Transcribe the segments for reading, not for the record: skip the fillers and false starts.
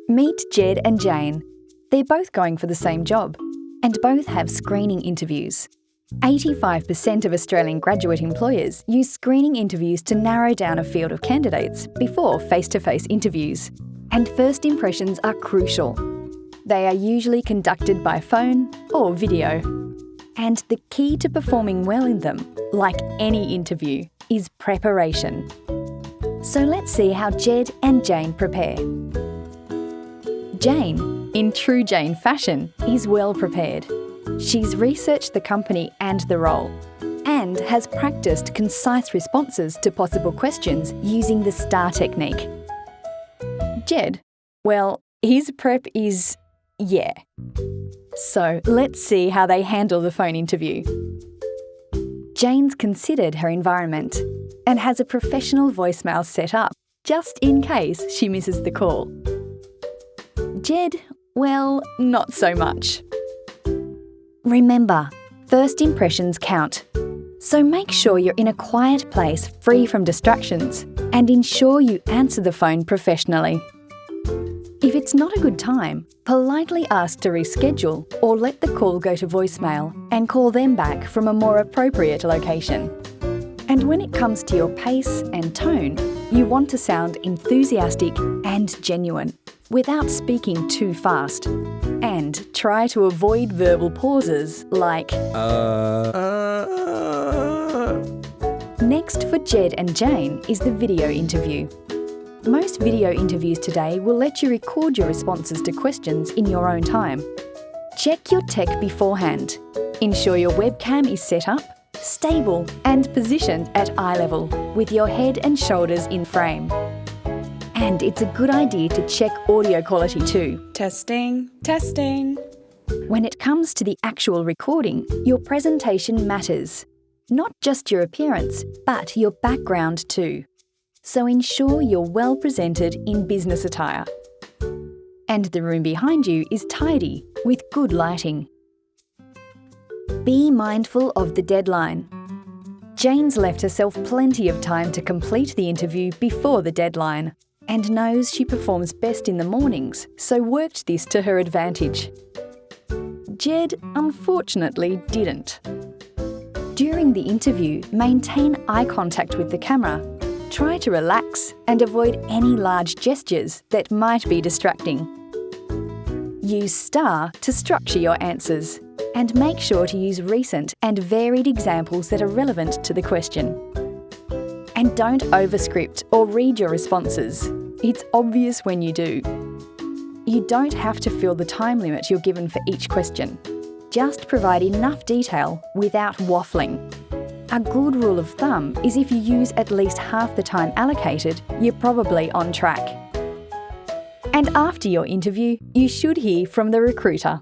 Meet Jed and Jane. They're both going for the same job, and both have screening interviews. 85% of Australian graduate employers use screening interviews to narrow down a field of candidates before face-to-face interviews. And first impressions are crucial. They are usually conducted by phone or video. And the key to performing well in them, like any interview, is preparation. So let's see how Jed and Jane prepare. Jane, in true Jane fashion, is well prepared. She's researched the company and the role, and has practiced concise responses to possible questions using the STAR technique. Jed, well, his prep is, yeah. So let's see how they handle the phone interview. Jane's considered her environment and has a professional voicemail set up, just in case she misses the call. Jed, well, not so much. Remember, first impressions count. So make sure you're in a quiet place free from distractions and ensure you answer the phone professionally. If it's not a good time, politely ask to reschedule or let the call go to voicemail and call them back from a more appropriate location. And when it comes to your pace and tone, you want to sound enthusiastic and genuine without speaking too fast. And try to avoid verbal pauses like Next for Jed and Jane is the video interview. Most video interviews today will let you record your responses to questions in your own time. Check your tech beforehand. Ensure your webcam is set up, stable and positioned at eye level, with your head and shoulders in frame. And it's a good idea to check audio quality too. Testing, testing. When it comes to the actual recording, your presentation matters. Not just your appearance, but your background too. So ensure you're well presented in business attire. And the room behind you is tidy, with good lighting. Be mindful of the deadline. Jane's left herself plenty of time to complete the interview before the deadline, and knows she performs best in the mornings, so worked this to her advantage. Jed, unfortunately, didn't. During the interview, maintain eye contact with the camera. Try to relax and avoid any large gestures that might be distracting. Use STAR to structure your answers, and make sure to use recent and varied examples that are relevant to the question. And don't overscript or read your responses. It's obvious when you do. You don't have to fill the time limit you're given for each question. Just provide enough detail without waffling. A good rule of thumb is if you use at least half the time allocated, you're probably on track. And after your interview, you should hear from the recruiter.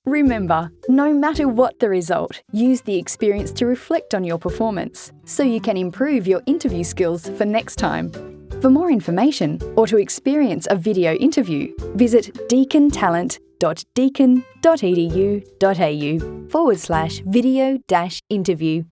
Remember, no matter what the result, use the experience to reflect on your performance so you can improve your interview skills for next time. For more information or to experience a video interview, visit deakintalent.deakin.edu.au/video-interview.